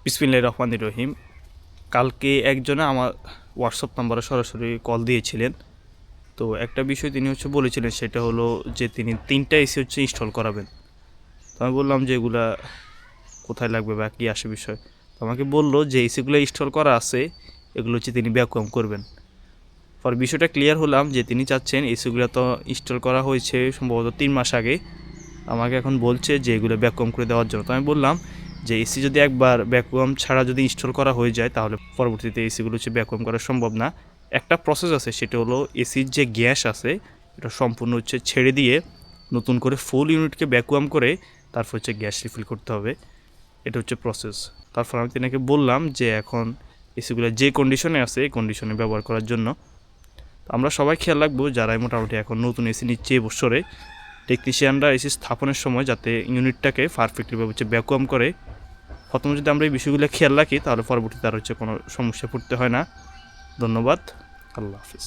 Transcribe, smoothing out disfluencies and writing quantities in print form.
বিসমিল্লাহির রহমানির রহিম। কালকে একজনে আমার হোয়াটসঅ্যাপ নাম্বারে সরাসরি কল দিয়েছিলেন। তো একটা বিষয় তিনি বলেছিলেন, সেটা হলো যে তিনি 3টা এসি ইনস্টল করাবেন। তো আমি বললাম যে এগুলা কোথায় লাগবে বা কী আসে বিষয়। তো আমাকে বললো যে এসিগুলো ইনস্টল করা আছে, এগুলো তিনি ভ্যাকুয়াম করবেন। পর বিষয়টা ক্লিয়ার হলাম যে তিনি চাচ্ছেন এসিগুলো তো ইনস্টল করা হয়েছে সম্ভবত 3 মাস আগে, আমাকে এখন বলছে যে এগুলো ভ্যাকুয়াম করে দেওয়ার জন্য। তো আমি বললাম যে এসি যদি একবার ভ্যাকুয়াম ছাড়া যদি ইনস্টল করা হয়ে যায় তাহলে পরবর্তীতে এসিগুলো ভ্যাকুয়াম করা সম্ভব না। একটা প্রসেস আছে, সেটা হলো এসির যে গ্যাস আছে এটা সম্পূর্ণ ছেড়ে দিয়ে নতুন করে ফুল ইউনিটকে ভ্যাকুয়াম করে তারপর গ্যাস রিফিল করতে হবে। এটা প্রসেস। তারপর আমি তিনাকে বললাম যে এখন এসিগুলো যে কন্ডিশনে আছে এই কন্ডিশনে ব্যবহার করার জন্য আমরা সবাই খেয়াল রাখবো, যারাই মোটামুটি এখন নতুন এসি নিচ্ছে এই বছরে, টেকনিশিয়ানরা এসি স্থাপনের সময় যাতে ইউনিটটাকে পারফেক্টলিভাবে ভ্যাকুয়াম করে। প্রথমে যদি আমরা এই বিষয়গুলো খেয়াল রাখি তাহলে পরবর্তীতে আর কোনো সমস্যা পড়তে হয় না। ধন্যবাদ। আল্লাহ হাফিজ।